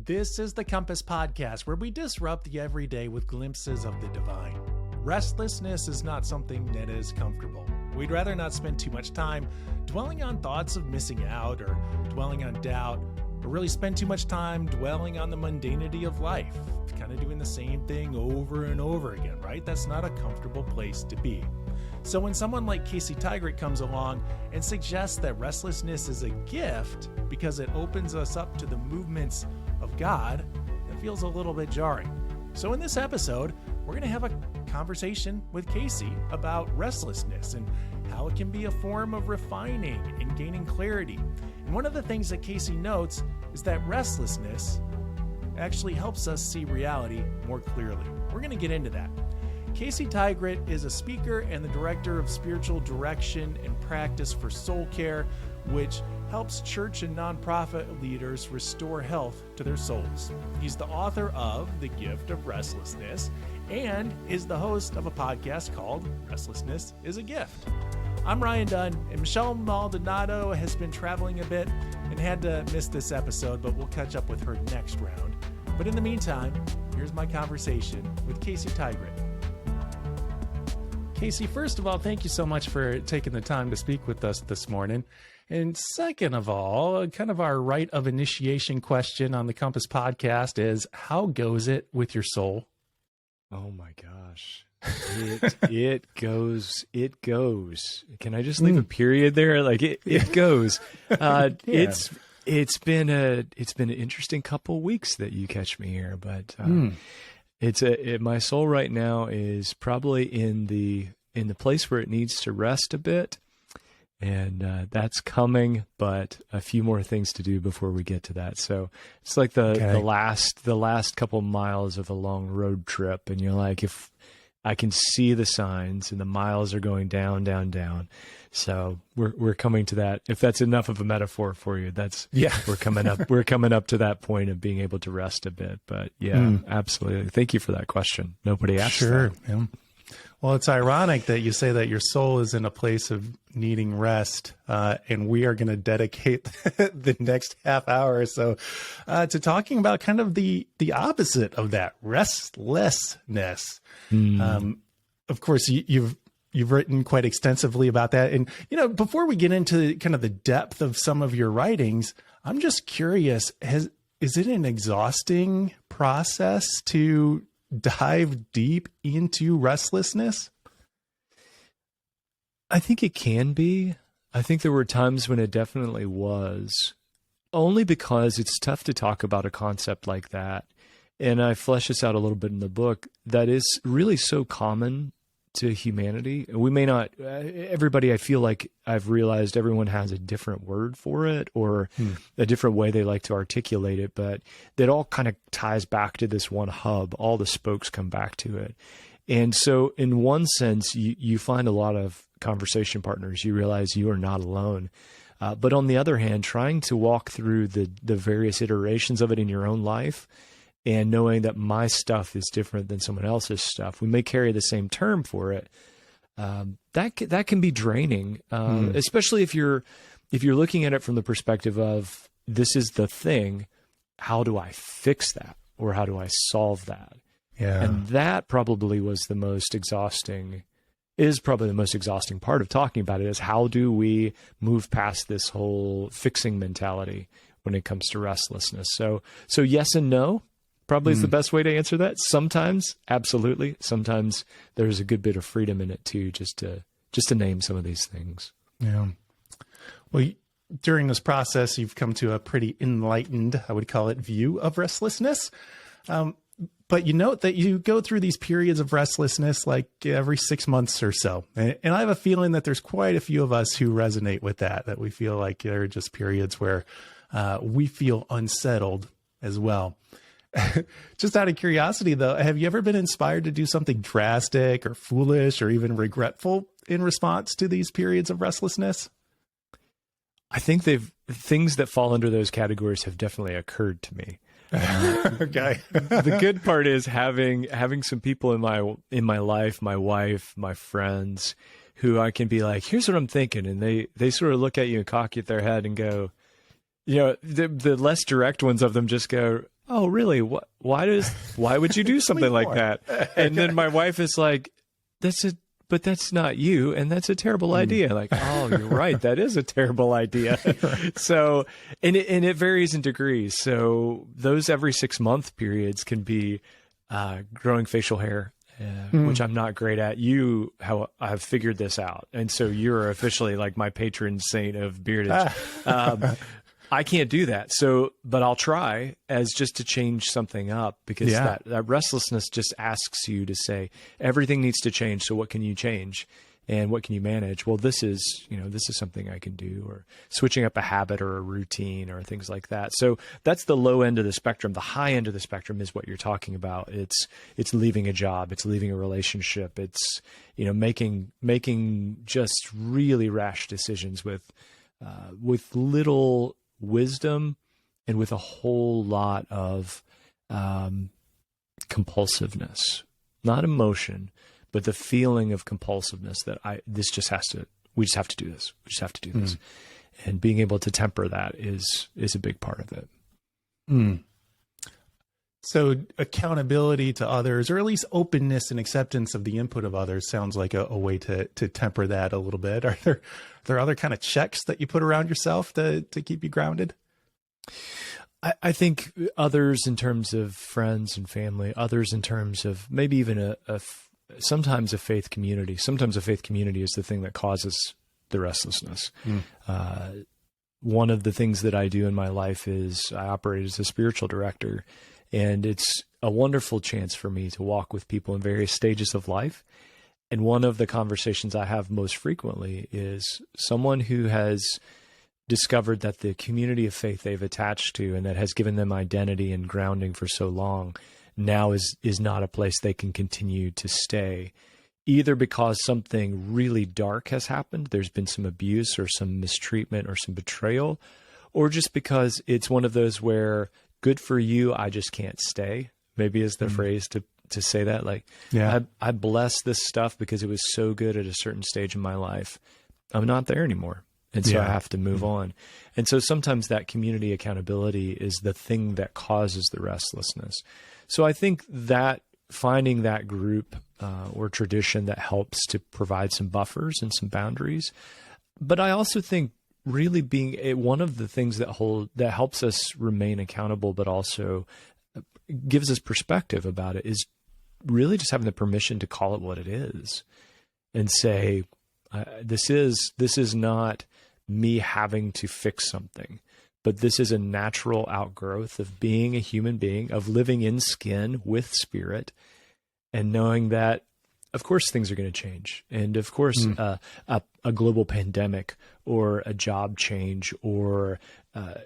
This is the Compass Podcast, where we disrupt the everyday with glimpses of the divine. Restlessness is not something that is comfortable. We'd rather not spend too much time dwelling on thoughts of missing out or dwelling on doubt, or really spend too much time dwelling on the mundanity of life, kind of doing the same thing over and over again, right? That's not a comfortable place to be. So when someone like Casey Tygrett comes along and suggests that restlessness is a gift because it opens us up to the movements of God, that feels a little bit jarring. So in this episode, we're going to have a conversation with Casey about restlessness and how it can be a form of refining and gaining clarity. And one of the things that Casey notes is that restlessness actually helps us see reality more clearly. We're going to get into that. Casey Tygrett is a speaker and the director of spiritual direction and practice for Soul Care, which helps church and nonprofit leaders restore health to their souls. He's the author of The Gift of Restlessness and is the host of a podcast called Restlessness is a Gift. I'm Ryan Dunn, and Michelle Maldonado has been traveling a bit and had to miss this episode, but we'll catch up with her next round. But in the meantime, here's my conversation with Casey Tygrett. Casey, first of all, thank you so much for taking the time to speak with us this morning. And second of all, kind of our rite of initiation question on the Compass Podcast is, how goes it with your soul? Oh my gosh. It goes. Can I just leave a period there? Like it goes. Yeah. It's been an interesting couple weeks that you catch me here, but my soul right now is probably in the place where it needs to rest a bit. And that's coming, but a few more things to do before we get to that. So it's like the last couple miles of a long road trip, and you're like, if I can see the signs, and the miles are going down, down, down. So we're coming to that. If that's enough of a metaphor for you, we're coming up. We're coming up to that point of being able to rest a bit. But yeah, absolutely. Thank you for that question. Nobody asked. Sure. That. Yeah. Well, it's ironic that you say that your soul is in a place of needing rest, and we are going to dedicate the next half hour or so to talking about kind of the opposite of that, restlessness. Of course, you've written quite extensively about that. And, before we get into kind of the depth of some of your writings, I'm just curious, is it an exhausting process to dive deep into restlessness? I think it can be. I think there were times when it definitely was, only because it's tough to talk about a concept like that. And I flesh this out a little bit in the book, that is really so common to humanity. We may not, everybody, I feel like I've realized everyone has a different word for it or a different way they like to articulate it, but that all kind of ties back to this one hub. All the spokes come back to it. And so in one sense, you find a lot of conversation partners. You realize you are not alone. But on the other hand, trying to walk through the various iterations of it in your own life, and knowing that my stuff is different than someone else's stuff, we may carry the same term for it. That can be draining, especially if you're looking at it from the perspective of, this is the thing. How do I fix that, or how do I solve that? Yeah, and that probably was the most exhausting. Is probably the most exhausting part of talking about it. Is how do we move past this whole fixing mentality when it comes to restlessness? So yes and no. Probably is the best way to answer that. Sometimes, absolutely. Sometimes there's a good bit of freedom in it too, just to name some of these things. Yeah. Well, during this process, you've come to a pretty enlightened, I would call it, view of restlessness. But you note that you go through these periods of restlessness like every 6 months or so. And I have a feeling that there's quite a few of us who resonate with that we feel like there are just periods where we feel unsettled as well. Just out of curiosity, though, have you ever been inspired to do something drastic or foolish or even regretful in response to these periods of restlessness? I think things that fall under those categories have definitely occurred to me. Okay. The good part is having some people in my life, my wife, my friends, who I can be like, here's what I'm thinking. And they sort of look at you and cock at their head and go, the less direct ones of them just go, oh, really? Why would you do something like that? And then my wife is like, but that's not you. And that's a terrible idea. Like, oh, you're right. That is a terrible idea. So, and it varies in degrees. So those every 6-month periods can be growing facial hair, which I'm not great at. How I've figured this out. And so you're officially like my patron saint of beardage. I can't do that. So, but I'll try as just to change something up, because that restlessness just asks you to say, everything needs to change. So what can you change and what can you manage? Well, this is something I can do, or switching up a habit or a routine or things like that. So that's the low end of the spectrum. The high end of the spectrum is what you're talking about. It's leaving a job. It's leaving a relationship. It's, making just really rash decisions with little wisdom and with a whole lot of compulsiveness, not emotion, but the feeling of compulsiveness that we just have to do this. We just have to do this. And being able to temper that is a big part of it. So accountability to others, or at least openness and acceptance of the input of others, sounds like a way to temper that a little bit. Are there other kind of checks that you put around yourself to keep you grounded? I think others in terms of friends and family, others in terms of maybe even sometimes a faith community. Sometimes a faith community is the thing that causes the restlessness. One of the things that I do in my life is I operate as a spiritual director. And it's a wonderful chance for me to walk with people in various stages of life. And one of the conversations I have most frequently is someone who has discovered that the community of faith they've attached to and that has given them identity and grounding for so long now is not a place they can continue to stay, either because something really dark has happened, there's been some abuse or some mistreatment or some betrayal, or just because it's one of those where good for you, I just can't stay, maybe is the phrase to say that. Like, I bless this stuff because it was so good at a certain stage in my life. I'm not there anymore. And so I have to move on. And so sometimes that community accountability is the thing that causes the restlessness. So I think that finding that group or tradition that helps to provide some buffers and some boundaries. But I also think really being one of the things that helps us remain accountable, but also gives us perspective about it, is really just having the permission to call it what it is and say, this is not me having to fix something, but this is a natural outgrowth of being a human being, of living in skin with spirit, and knowing that, of course, things are going to change. And of course, a global pandemic or a job change or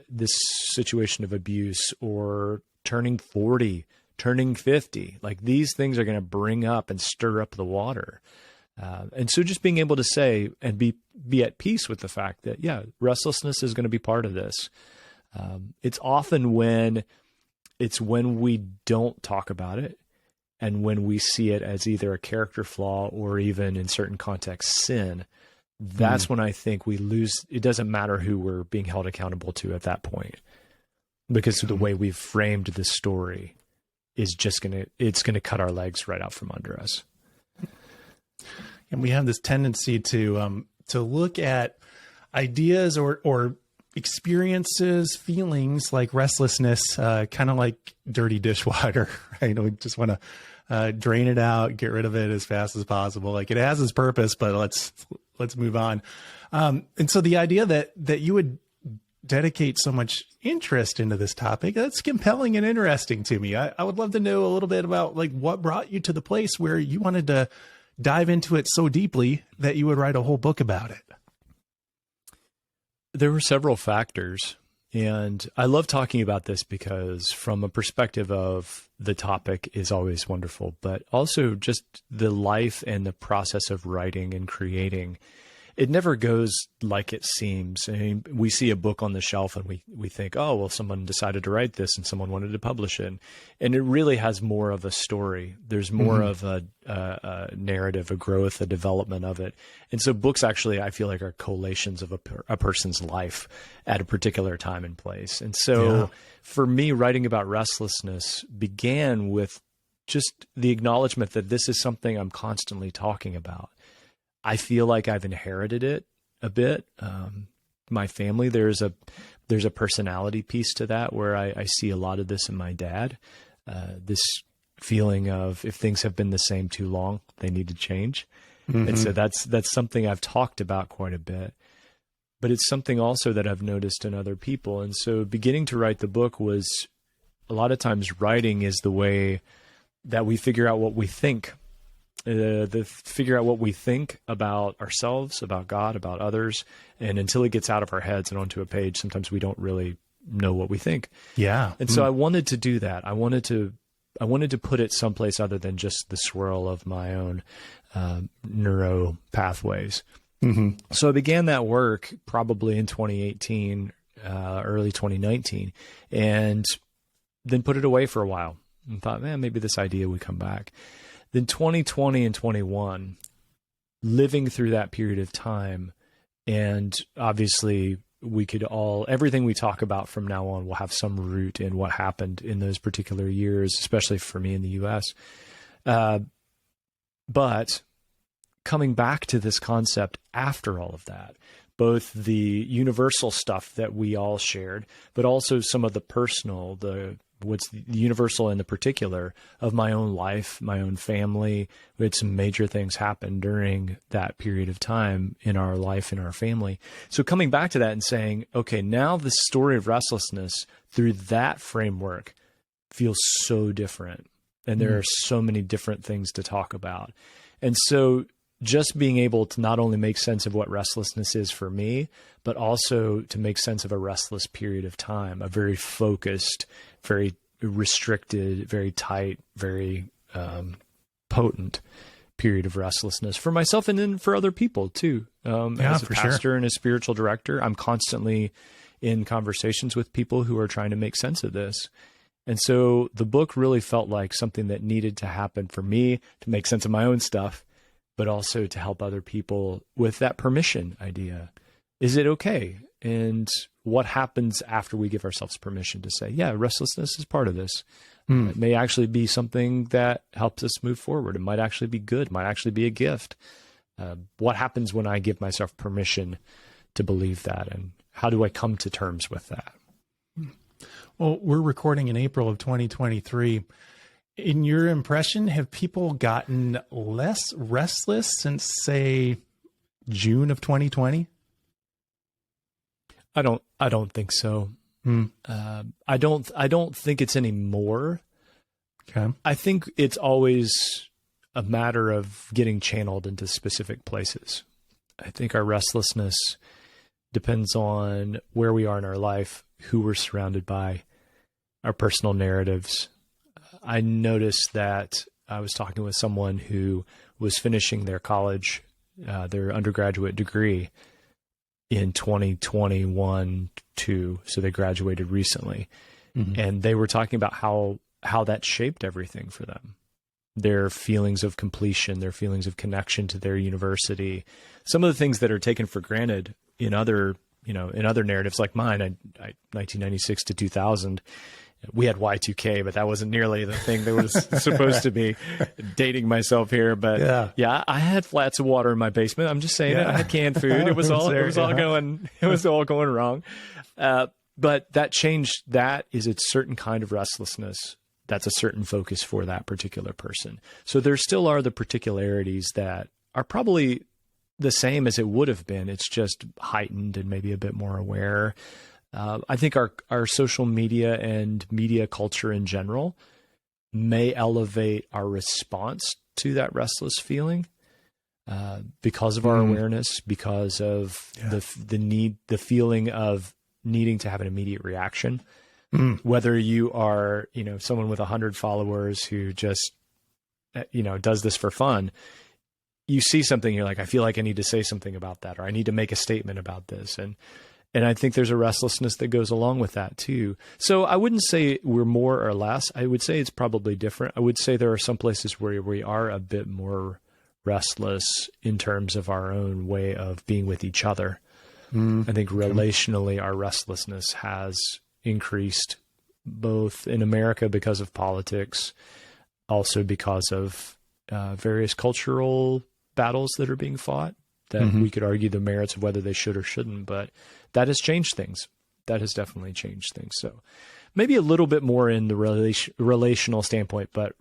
this situation of abuse or turning 40, turning 50, like these things are going to bring up and stir up the water. And so just being able to say and be at peace with the fact that, restlessness is going to be part of this. It's often when we don't talk about it, and when we see it as either a character flaw or even in certain contexts, sin, that's when I think we lose. It doesn't matter who we're being held accountable to at that point, because the way we've framed the story is just it's going to cut our legs right out from under us. And we have this tendency to look at ideas or experiences, feelings like restlessness, kind of like dirty dishwater, right? We just want to drain it out, get rid of it as fast as possible. Like, it has its purpose, but let's move on. And so the idea that you would dedicate so much interest into this topic, that's compelling and interesting to me. I would love to know a little bit about like what brought you to the place where you wanted to dive into it so deeply that you would write a whole book about it. There were several factors, and I love talking about this because from a perspective of the topic is always wonderful, but also just the life and the process of writing and creating. it never goes like it seems. I mean, we see a book on the shelf and we think, oh, well, someone decided to write this and someone wanted to publish it. And it really has more of a story. There's more of a narrative, a growth, a development of it. And so books actually, I feel like, are collations of a person's life at a particular time and place. And so for me, writing about restlessness began with just the acknowledgement that this is something I'm constantly talking about. I feel like I've inherited it a bit. My family, there's a personality piece to that where I see a lot of this in my dad. This feeling of if things have been the same too long, they need to change. And so that's something I've talked about quite a bit. But it's something also that I've noticed in other people. And so beginning to write the book was, a lot of times writing is the way that we figure out what we think. Figure out what we think about ourselves, about God, about others. And until it gets out of our heads and onto a page, sometimes we don't really know what we think. Yeah. And so I wanted to do that. I wanted to put it someplace other than just the swirl of my own neuro pathways. So I began that work probably in 2018, early 2019, and then put it away for a while and thought, man, maybe this idea would come back. Then 2020 and 21, living through that period of time, and obviously everything we talk about from now on will have some root in what happened in those particular years, especially for me in the US. But coming back to this concept after all of that, both the universal stuff that we all shared, but also some of the personal, what's the universal and the particular of my own life, my own family. We had some major things happen during that period of time in our life, in our family. So coming back to that and saying, okay, now the story of restlessness through that framework feels so different. And there are so many different things to talk about. And so just being able to not only make sense of what restlessness is for me, but also to make sense of a restless period of time, a very focused, very restricted, very tight, very potent period of restlessness for myself and then for other people too. As a pastor and a spiritual director, I'm constantly in conversations with people who are trying to make sense of this. And so the book really felt like something that needed to happen for me to make sense of my own stuff, but also to help other people with that permission idea. Is it okay? And what happens after we give ourselves permission to say, yeah, restlessness is part of this. It may actually be something that helps us move forward. It might actually be good. It might actually be a gift. What happens when I give myself permission to believe that? And how do I come to terms with that? Well, we're recording in April of 2023. In your impression, have people gotten less restless since, say, June of 2020? I don't think so. I don't think it's any more. Okay. I think it's always a matter of getting channeled into specific places. I think our restlessness depends on where we are in our life, who we're surrounded by, our personal narratives. I noticed that I was talking with someone who was finishing their college, their undergraduate degree in 2021, so they graduated recently. And they were talking about how that shaped everything for them. Their feelings of completion, their feelings of connection to their university, some of the things that are taken for granted in other narratives like mine. 1996 to 2000, we had Y2K, but that wasn't nearly the thing that was supposed to be. Dating myself here, but yeah, I had flats of water in my basement. I'm just saying, I had canned food. It was all going wrong. But that changed. That is a certain kind of restlessness. That's a certain focus for that particular person. So there still are the particularities that are probably the same as it would have been. It's just heightened and maybe a bit more aware. I think our social media and media culture in general may elevate our response to that restless feeling because of our awareness, because of the feeling of needing to have an immediate reaction. Whether you are, someone with 100 followers who just, does this for fun, you see something, you're like, I feel like I need to say something about that, or I need to make a statement about this. And I think there's a restlessness that goes along with that too. So I wouldn't say we're more or less. I would say it's probably different. I would say there are some places where we are a bit more restless in terms of our own way of being with each other. I think relationally, our restlessness has increased both in America because of politics, also because of various cultural battles that are being fought, that we could argue the merits of whether they should or shouldn't, but that has changed things. That has definitely changed things. So maybe a little bit more in the relational standpoint, but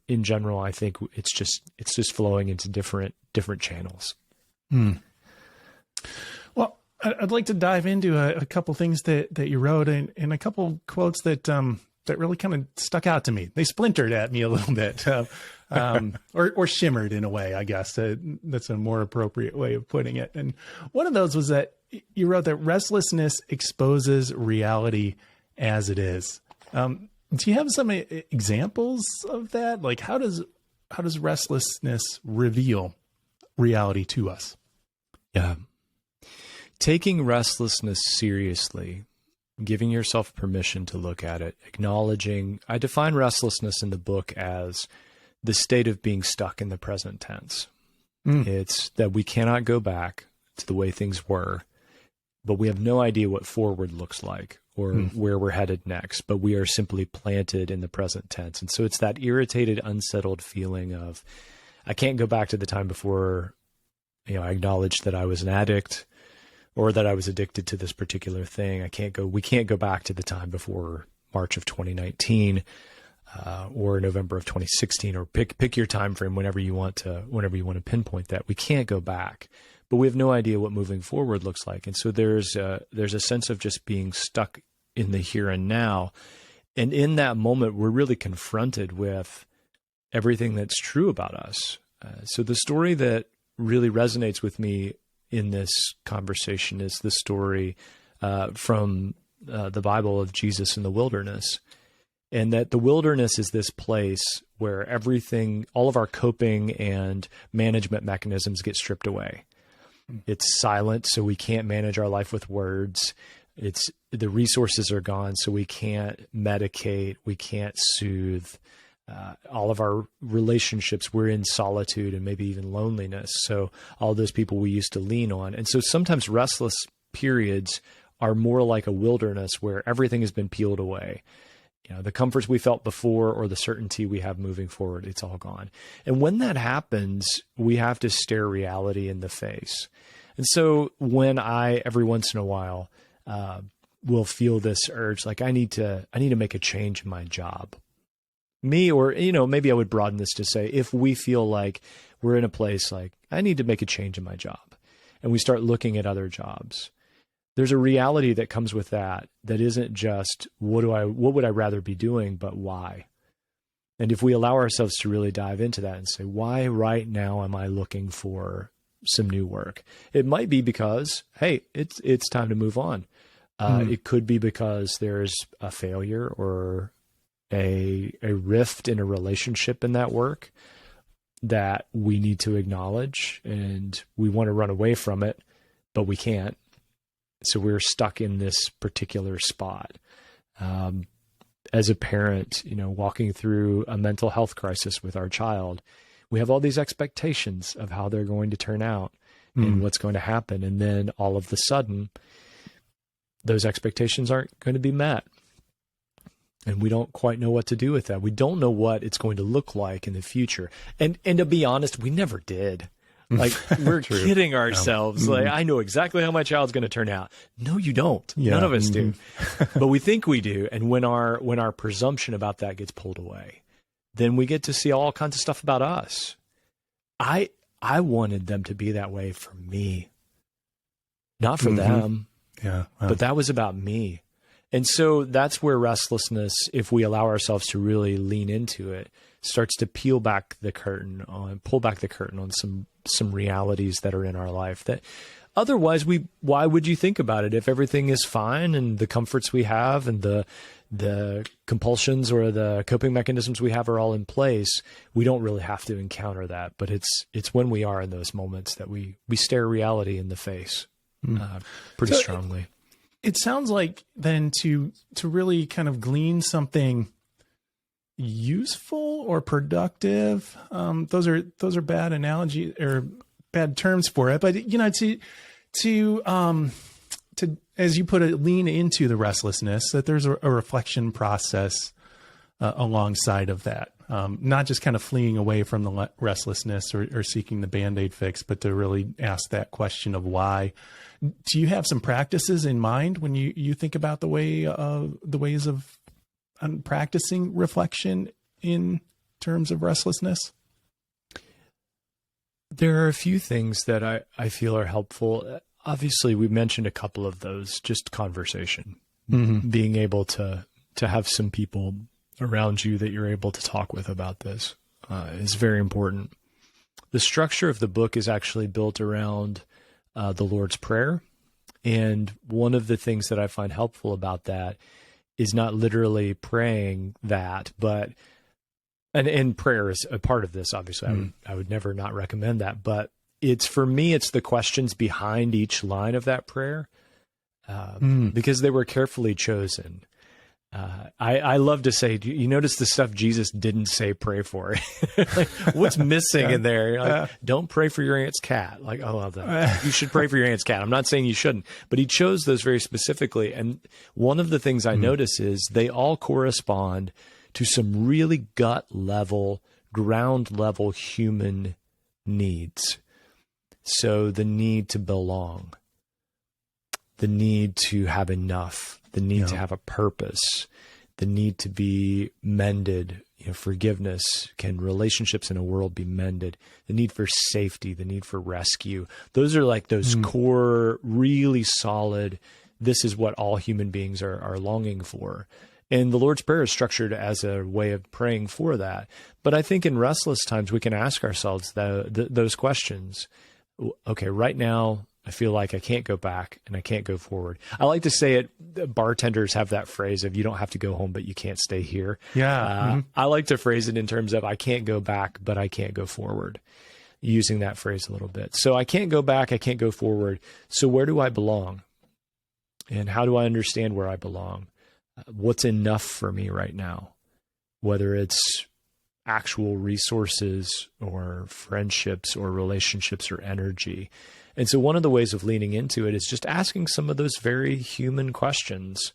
in general, I think it's just flowing into different channels. Well, I'd like to dive into a couple things that you wrote and a couple quotes that really kind of stuck out to me. They splintered at me a little bit, or shimmered in a way, I guess. That's a more appropriate way of putting it. And one of those was that you wrote that restlessness exposes reality as it is. Do you have some examples of that? Like, how does restlessness reveal reality to us? Yeah. Taking restlessness seriously, giving yourself permission to look at it, acknowledging, I define restlessness in the book as the state of being stuck in the present tense. It's that we cannot go back to the way things were, but we have no idea what forward looks like or where we're headed next, but we are simply planted in the present tense. And so it's that irritated, unsettled feeling of, I can't go back to the time before, I acknowledged that I was an addict, or that I was addicted to this particular thing. We can't go back to the time before March of 2019, or November of 2016, or pick your time frame whenever you want to pinpoint that. We can't go back, but we have no idea what moving forward looks like. And so there's a sense of just being stuck in the here and now. And in that moment, we're really confronted with everything that's true about us. So the story that really resonates with me in this conversation is the story from the Bible of Jesus in the wilderness. And that the wilderness is this place where all of our coping and management mechanisms get stripped away. It's silent, so we can't manage our life with words. The resources are gone, so we can't medicate, we can't soothe. All of our relationships, we're in solitude and maybe even loneliness. So all those people we used to lean on. And so sometimes restless periods are more like a wilderness where everything has been peeled away. The comforts we felt before or the certainty we have moving forward, it's all gone. And when that happens, we have to stare reality in the face. And so when I, every once in a while, will feel this urge, like I need to make a change in my job. Me, or, maybe I would broaden this to say, if we feel like we're in a place like, I need to make a change in my job, and we start looking at other jobs, there's a reality that comes with that isn't just, what would I rather be doing, but why? And if we allow ourselves to really dive into that and say, why right now am I looking for some new work? It might be because, hey, it's time to move on. It could be because there's a failure or a rift in a relationship in that work that we need to acknowledge, and we want to run away from it, but we can't. So we're stuck in this particular spot. As a parent, walking through a mental health crisis with our child, we have all these expectations of how they're going to turn out and what's going to happen. And then all of the sudden, those expectations aren't going to be met. And we don't quite know what to do with that. We don't know what it's going to look like in the future. And to be honest, we never did. Like, we're kidding ourselves. Like, I know exactly how my child's going to turn out. No, you don't. Yeah. None of us do. But we think we do. And when our presumption about that gets pulled away, then we get to see all kinds of stuff about us. I wanted them to be that way for me, not for them. Yeah. Wow. But that was about me. And so that's where restlessness, if we allow ourselves to really lean into it, starts to pull back the curtain on some realities that are in our life that otherwise why would you think about it if everything is fine and the comforts we have and the the compulsions or the coping mechanisms we have are all in place, we don't really have to encounter that. But it's when we are in those moments that we stare reality in the face pretty strongly. It sounds like then to really kind of glean something useful or productive. Those are bad analogy or bad terms for it, but to as you put it, lean into the restlessness, that there's a reflection process alongside of that. Not just kind of fleeing away from the restlessness or seeking the Band-Aid fix, but to really ask that question of why. Do you have some practices in mind when you think about the ways of practicing reflection in terms of restlessness? There are a few things that I feel are helpful. Obviously, we mentioned a couple of those, just conversation, being able to have some people around you that you're able to talk with about this is very important. The structure of the book is actually built around the Lord's Prayer. And one of the things that I find helpful about that is not literally praying that, but, and prayer is a part of this, obviously. I would never not recommend that, but for me, it's the questions behind each line of that prayer, because they were carefully chosen. I love to say, you notice the stuff Jesus didn't say pray for? Like, what's missing in there? Like, don't pray for your aunt's cat. Like, I love that. You should pray for your aunt's cat. I'm not saying you shouldn't, but he chose those very specifically. And one of the things I notice is they all correspond to some really gut level, ground level human needs. So the need to belong, the need to have enough, the need to have a purpose, the need to be mended, forgiveness. Can relationships in a world be mended? The need for safety, the need for rescue. Those are like those core, really solid, this is what all human beings are longing for. And the Lord's Prayer is structured as a way of praying for that. But I think in restless times, we can ask ourselves those questions. Okay, right now, I feel like I can't go back and I can't go forward. I like to say it, bartenders have that phrase of you don't have to go home, but you can't stay here. Yeah. I like to phrase it in terms of I can't go back, but I can't go forward, using that phrase a little bit. So I can't go back, I can't go forward. So where do I belong? And how do I understand where I belong? What's enough for me right now? Whether it's actual resources or friendships or relationships or energy. And so one of the ways of leaning into it is just asking some of those very human questions.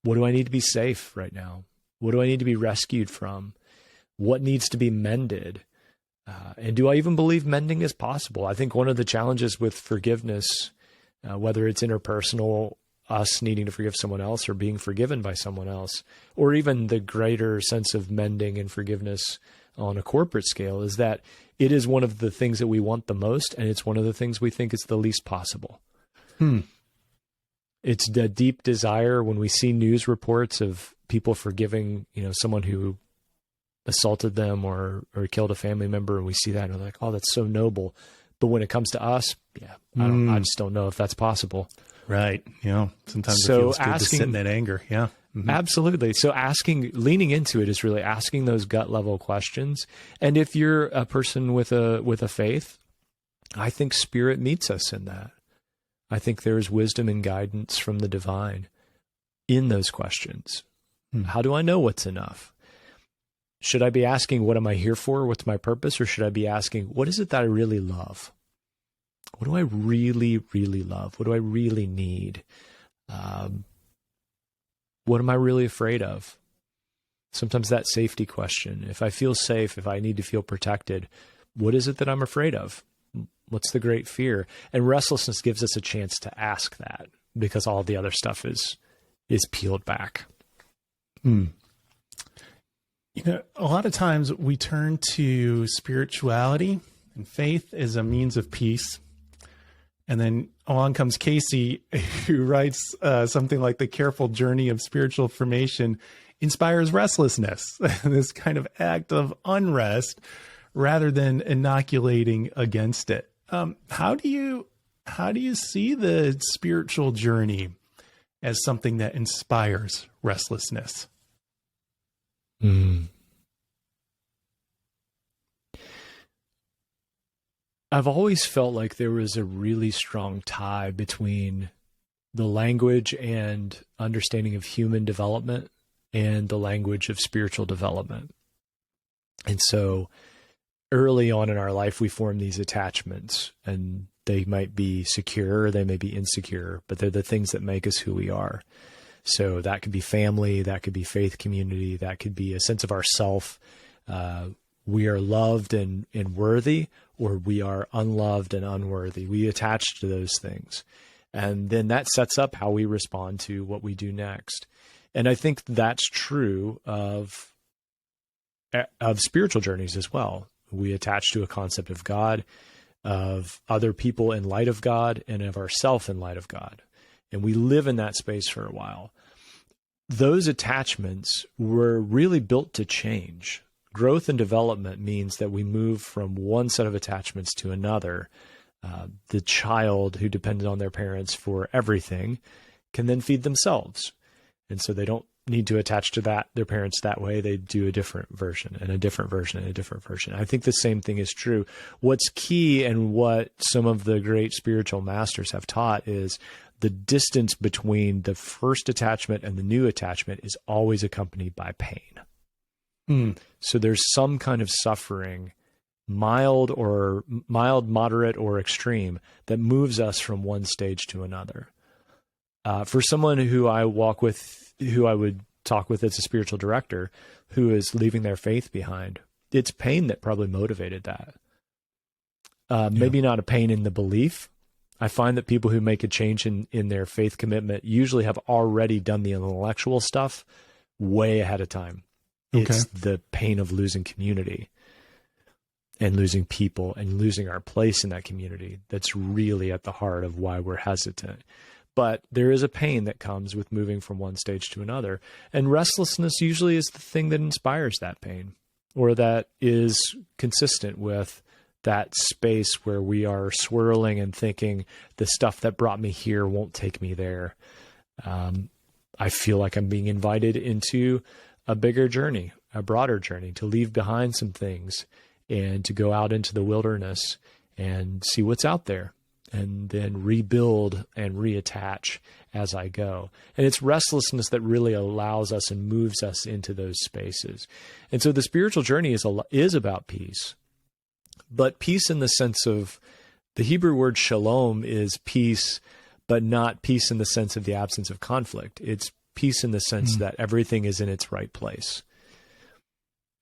What do I need to be safe right now? What do I need to be rescued from? What needs to be mended? And do I even believe mending is possible? I think one of the challenges with forgiveness, whether it's interpersonal, us needing to forgive someone else or being forgiven by someone else, or even the greater sense of mending and forgiveness on a corporate scale, is that it is one of the things that we want the most, and it's one of the things we think is the least possible. It's the deep desire when we see news reports of people forgiving, someone who assaulted them or killed a family member, and we see that and we're like, oh, that's so noble. But when it comes to us, I just don't know if that's possible. Right. Sometimes it feels good to sit in that anger. Yeah. Absolutely. So leaning into it is really asking those gut level questions. And if you're a person with a faith, I think Spirit meets us in that. I think there's wisdom and guidance from the divine in those questions. How do I know what's enough? Should I be asking, what am I here for? What's my purpose? Or should I be asking, what is it that I really love? What do I really, really love? What do I really need? What am I really afraid of? Sometimes that safety question. If I feel safe, if I need to feel protected, what is it that I'm afraid of? What's the great fear? And restlessness gives us a chance to ask that because all the other stuff is peeled back. A lot of times we turn to spirituality and faith as a means of peace. And then along comes Casey, who writes something like The Careful Journey of Spiritual Formation inspires restlessness, this kind of act of unrest rather than inoculating against it. How do you see the spiritual journey as something that inspires restlessness? I've always felt like there was a really strong tie between the language and understanding of human development and the language of spiritual development. And so early on in our life, we form these attachments, and they might be secure, they may be insecure, but they're the things that make us who we are. So that could be family, that could be faith community, that could be a sense of ourself. We are loved and worthy, or we are unloved and unworthy. We attach to those things. And then that sets up how we respond to what we do next. And I think that's true of spiritual journeys as well. We attach to a concept of God, of other people in light of God, and of ourself in light of God. And we live in that space for a while. Those attachments were really built to change. Growth and development means that we move from one set of attachments to another. The child who depended on their parents for everything can then feed themselves. And so they don't need to attach to their parents that way. They do a different version and a different version and a different version. I think the same thing is true. What's key, and what some of the great spiritual masters have taught, is the distance between the first attachment and the new attachment is always accompanied by pain. So there's some kind of suffering, mild, moderate, or extreme, that moves us from one stage to another. For someone who I walk with, who I would talk with as a spiritual director, who is leaving their faith behind, it's pain that probably motivated that. Maybe not a pain in the belief. I find that people who make a change in their faith commitment usually have already done the intellectual stuff way ahead of time. It's the pain of losing community and losing people and losing our place in that community that's really at the heart of why we're hesitant. But there is a pain that comes with moving from one stage to another. And restlessness usually is the thing that inspires that pain, or that is consistent with that space where we are swirling and thinking, the stuff that brought me here won't take me there. I feel like I'm being invited into a bigger journey, a broader journey, to leave behind some things and to go out into the wilderness and see what's out there, and then rebuild and reattach as I go. And it's restlessness that really allows us and moves us into those spaces. And so the spiritual journey is about peace, but peace in the sense of the Hebrew word shalom is peace, but not peace in the sense of the absence of conflict. It's peace in the sense that everything is in its right place.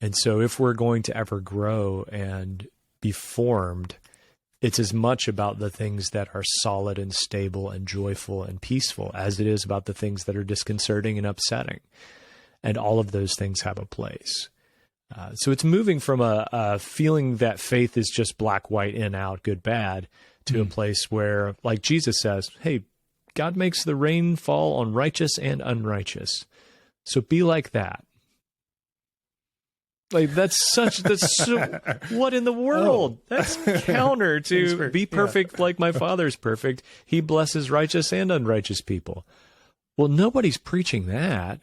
And so if we're going to ever grow and be formed, it's as much about the things that are solid and stable and joyful and peaceful as it is about the things that are disconcerting and upsetting. And all of those things have a place. So it's moving from a feeling that faith is just black, white, in, out, good, bad, to a place where, like Jesus says, hey, God makes the rain fall on righteous and unrighteous. So be like that. Like that's so, what in the world? That's counter to be perfect like my Father's perfect. He blesses righteous and unrighteous people. Well, nobody's preaching that.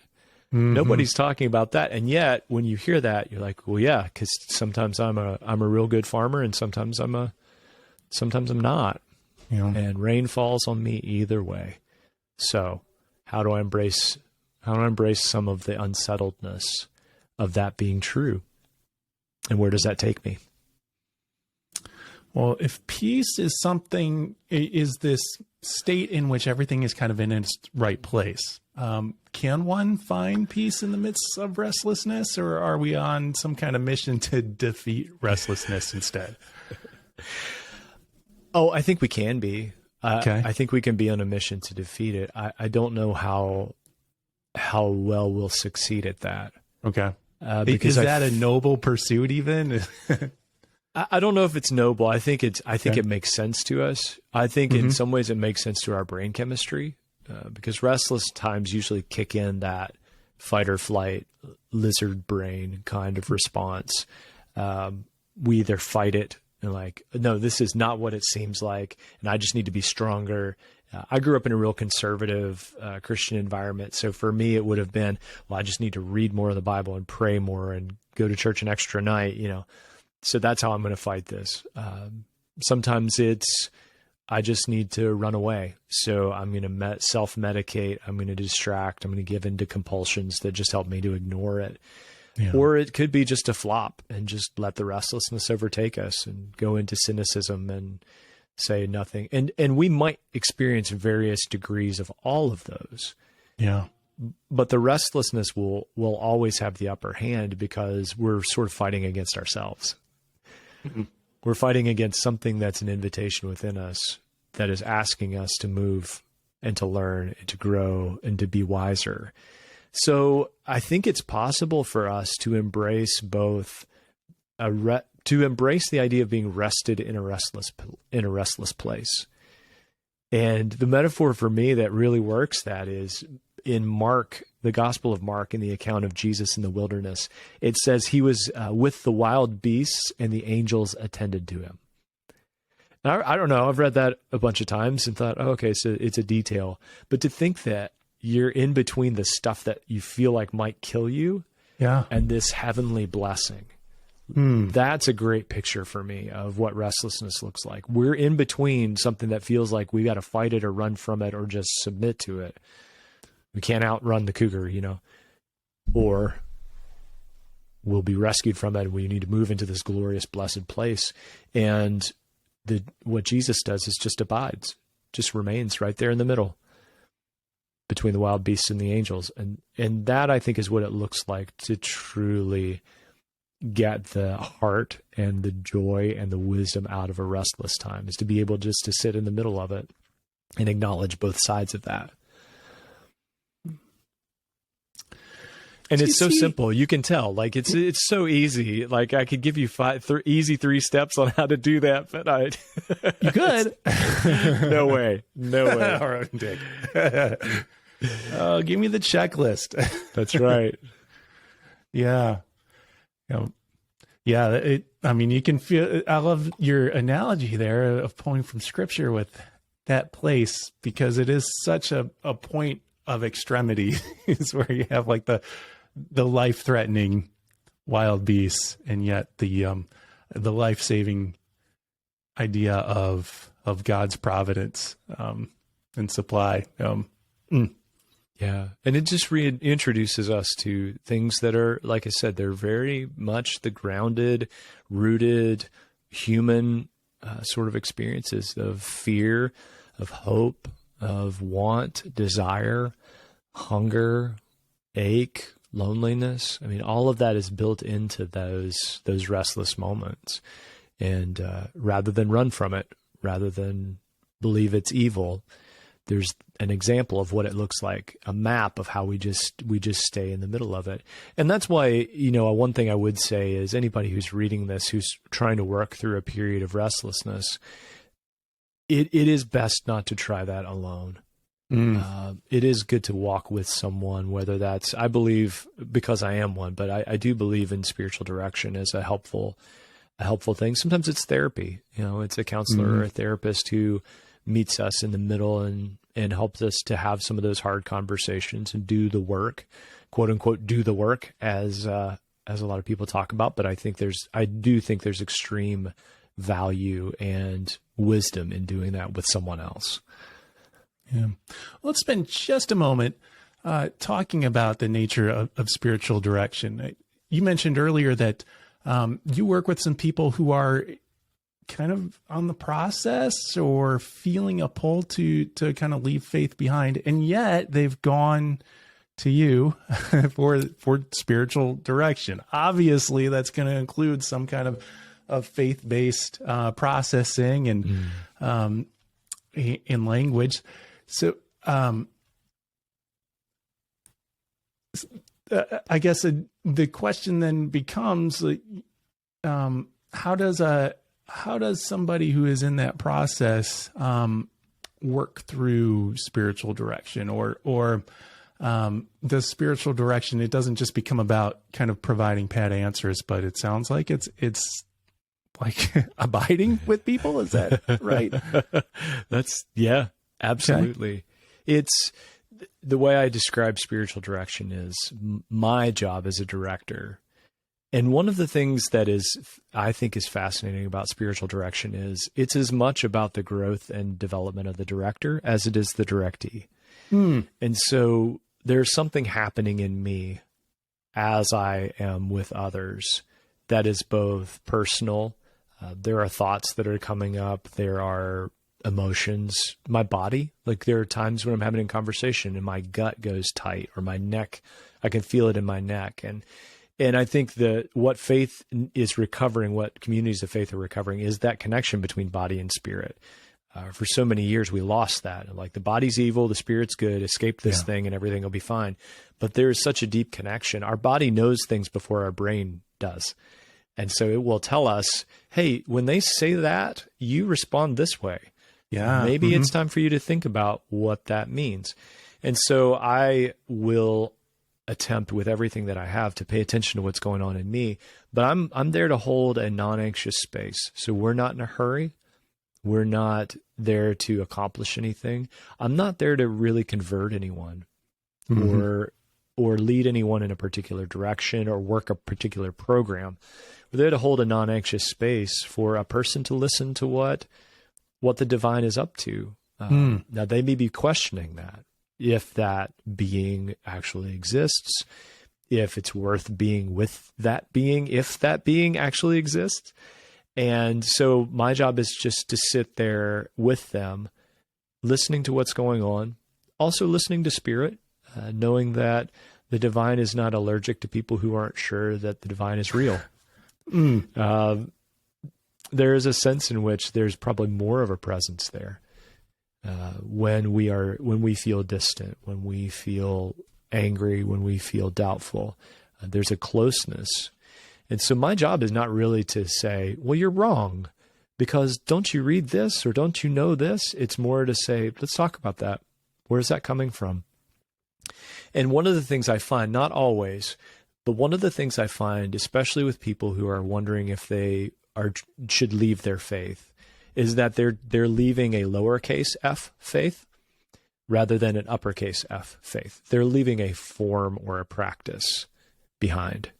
Nobody's talking about that. And yet when you hear that, you're like, well, yeah, because sometimes I'm a real good farmer, and sometimes I'm not. Yeah. And rain falls on me either way. So how do I embrace some of the unsettledness of that being true? And where does that take me? Well, if peace is this state in which everything is kind of in its right place, can one find peace in the midst of restlessness, or are we on some kind of mission to defeat restlessness instead? Oh, I think we can be. I think we can be on a mission to defeat it. I don't know how well we'll succeed at that. Okay. Because is that a noble pursuit even? I don't know if it's noble. I think it makes sense to us. I think in some ways it makes sense to our brain chemistry, because restless times usually kick in that fight or flight, lizard brain kind of response. We either fight it and like, no, this is not what it seems like, and I just need to be stronger I grew up in a real conservative Christian environment. So for me, it would have been, well, I just need to read more of the Bible and pray more and go to church an extra night, So that's how I'm going to fight this. Sometimes I just need to run away. So I'm going to self-medicate. I'm going to distract. I'm going to give in to compulsions that just help me to ignore it. Yeah. Or it could be just a flop and just let the restlessness overtake us and go into cynicism and say nothing. And we might experience various degrees of all of those. Yeah. But the restlessness will always have the upper hand because we're sort of fighting against ourselves. Mm-hmm. We're fighting against something that's an invitation within us that is asking us to move and to learn and to grow and to be wiser. So I think it's possible for us to embrace both to embrace the idea of being rested in a restless place. And the metaphor for me that really works that is in Mark, the Gospel of Mark, in the account of Jesus in the wilderness. It says he was with the wild beasts and the angels attended to him. Now, I don't know. I've read that a bunch of times and thought, oh, okay, so it's a detail. But to think that you're in between the stuff that you feel like might kill you and this heavenly blessing, that's a great picture for me of what restlessness looks like. We're in between something that feels like we got to fight it or run from it or just submit to it. We can't outrun the cougar, or we'll be rescued from it. We need to move into this glorious, blessed place. And what Jesus does is just abides, just remains right there in the middle between the wild beasts and the angels. And that, I think, is what it looks like to truly get the heart and the joy and the wisdom out of a restless time, is to be able just to sit in the middle of it and acknowledge both sides of that. And it's so simple. You can tell, like it's so easy. Like I could give you easy 3 steps on how to do that, but you could. No way. All right, Dick. Give me the checklist. That's right. Yeah. You can feel, I love your analogy there of pulling from scripture with that place, because it is such a point of extremity is where you have like the life-threatening wild beasts, and yet the life-saving idea of God's providence and supply. Yeah, and it just reintroduces us to things that are, like I said, they're very much the grounded, rooted, human sort of experiences of fear, of hope, of want, desire, hunger, ache, loneliness. I mean, all of that is built into those restless moments. And rather than run from it, rather than believe it's evil, there's an example of what it looks like, a map of how we just stay in the middle of it. And that's why, one thing I would say is anybody who's reading this, who's trying to work through a period of restlessness, it is best not to try that alone. It is good to walk with someone, whether that's, I believe, because I am one, but I do believe in spiritual direction as a helpful thing. Sometimes it's therapy, it's a counselor or a therapist who meets us in the middle and helps us to have some of those hard conversations and do the work, quote unquote, do the work as a lot of people talk about. But I do think there's extreme value and wisdom in doing that with someone else. Yeah. Let's spend just a moment talking about the nature of spiritual direction. You mentioned earlier that you work with some people who are kind of on the process or feeling a pull to kind of leave faith behind, and yet they've gone to you for spiritual direction. Obviously, that's going to include some kind of faith-based processing and in language. So I guess the question then becomes, how does somebody who is in that process work through spiritual direction, or does spiritual direction, it doesn't just become about kind of providing pat answers, but it sounds like it's like abiding with people. Is that right? Absolutely. It's the way I describe spiritual direction is my job as a director. And one of the things that I think is fascinating about spiritual direction is it's as much about the growth and development of the director as it is the directee. And so there's something happening in me as I am with others that is both personal. There are thoughts that are coming up. There are emotions, my body, like there are times when I'm having a conversation and my gut goes tight, or my neck, I can feel it in my neck. And I think that what faith is recovering, what communities of faith are recovering, is that connection between body and spirit. For so many years, we lost that. Like the body's evil, the spirit's good, escape this thing and everything will be fine. But there is such a deep connection. Our body knows things before our brain does. And so it will tell us, hey, when they say that, you respond this way. Yeah. Maybe it's time for you to think about what that means. And so I will attempt with everything that I have to pay attention to what's going on in me, but I'm there to hold a non-anxious space. So we're not in a hurry. We're not there to accomplish anything. I'm not there to really convert anyone or lead anyone in a particular direction or work a particular program. We're there to hold a non-anxious space for a person to listen to what the divine is up to. Now they may be questioning that, if that being actually exists, if it's worth being with that being, if that being actually exists. And so my job is just to sit there with them, listening to what's going on, also listening to spirit, knowing that the divine is not allergic to people who aren't sure that the divine is real. There is a sense in which there's probably more of a presence there when we feel distant, when we feel angry, when we feel doubtful. There's a closeness. And so my job is not really to say, well, you're wrong because don't you read this or don't you know this? It's more to say, let's talk about that. Where's that coming from? And one of the things I find, not always, but one of the things I find, especially with people who are wondering if they should leave their faith, is that they're leaving a lowercase f faith rather than an uppercase F faith. They're leaving a form or a practice behind.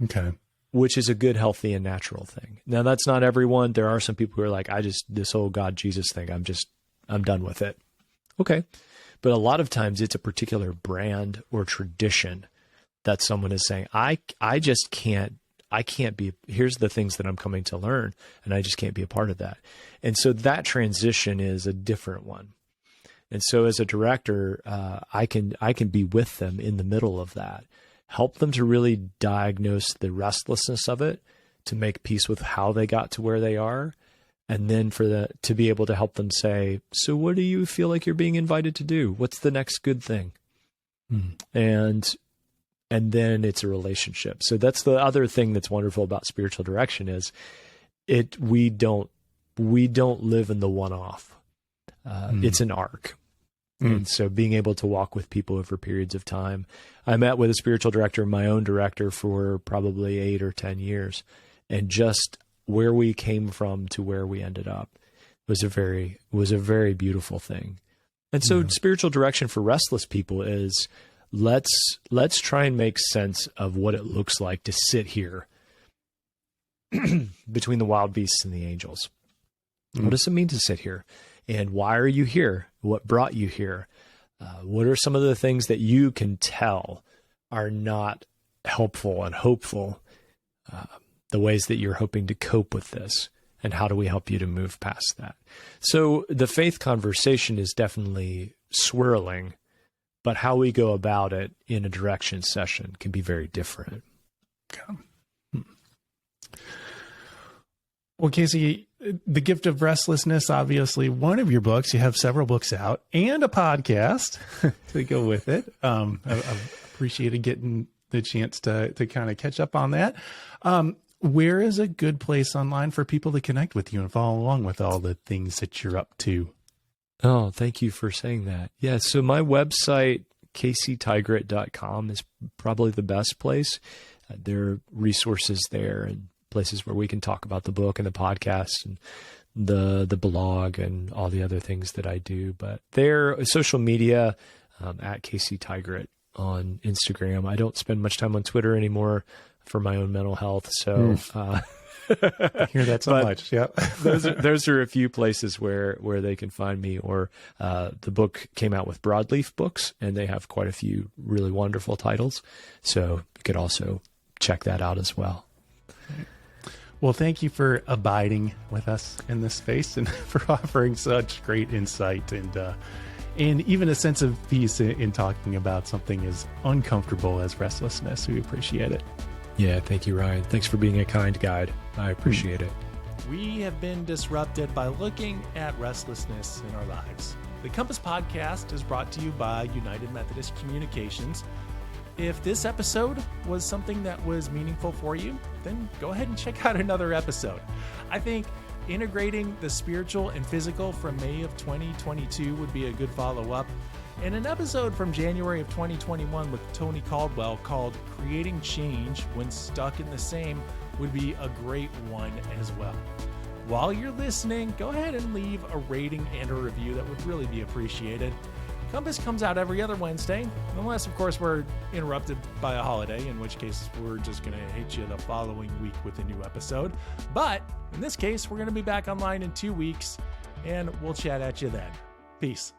Okay. Which is a good, healthy, and natural thing. Now, that's not everyone. There are some people who are like, this whole God, Jesus thing, I'm done with it. Okay. But a lot of times it's a particular brand or tradition that someone is saying, I can't be, here's the things that I'm coming to learn, and I just can't be a part of that. And so that transition is a different one. And so as a director, I can be with them in the middle of that, help them to really diagnose the restlessness of it, to make peace with how they got to where they are, and then to be able to help them say, so what do you feel like you're being invited to do? What's the next good thing? And then it's a relationship. So that's the other thing that's wonderful about spiritual direction is we don't live in the one-off. It's an arc. And so being able to walk with people over periods of time. I met with a spiritual director, my own director, for probably 8 or 10 years. And just where we came from to where we ended up was a very beautiful thing. And so spiritual direction for restless people is let's try and make sense of what it looks like to sit here between the wild beasts and the angels. What does it mean to sit here? And why are you here? What brought you here? What are some of the things that you can tell are not helpful and hopeful? The ways that you're hoping to cope with this, and how do we help you to move past that? So the faith conversation is definitely swirling, but how we go about it in a direction session can be very different. Okay. Well, Casey, The Gift of Restlessness, obviously one of your books. You have several books out and a podcast to go with it. I've appreciated getting the chance to kind of catch up on that. Where is a good place online for people to connect with you and follow along with all the things that you're up to? Oh, thank you for saying that. Yeah, so my website, caseytygrett.com, is probably the best place. There are resources there and places where we can talk about the book and the podcast and the blog and all the other things that I do. But their social media, at Casey Tygrett on Instagram. I don't spend much time on Twitter anymore for my own mental health. So, I hear that so much. Yeah. those are a few places where they can find me. Or the book came out with Broadleaf Books, and they have quite a few really wonderful titles. So you could also check that out as well. Well, thank you for abiding with us in this space and for offering such great insight and even a sense of peace in talking about something as uncomfortable as restlessness. We appreciate it. Yeah, thank you, Ryan. Thanks for being a kind guide. I appreciate it. We have been disrupted by looking at restlessness in our lives. The Compass Podcast is brought to you by United Methodist Communications. If this episode was something that was meaningful for you, then go ahead and check out another episode. I think integrating the spiritual and physical from May of 2022 would be a good follow-up. And an episode from January of 2021 with Tony Caldwell called Creating Change When Stuck in the Same would be a great one as well. While you're listening, go ahead and leave a rating and a review. That would really be appreciated. Compass comes out every other Wednesday, unless, of course, we're interrupted by a holiday, in which case we're just going to hit you the following week with a new episode. But in this case, we're going to be back online in 2 weeks, and we'll chat at you then. Peace.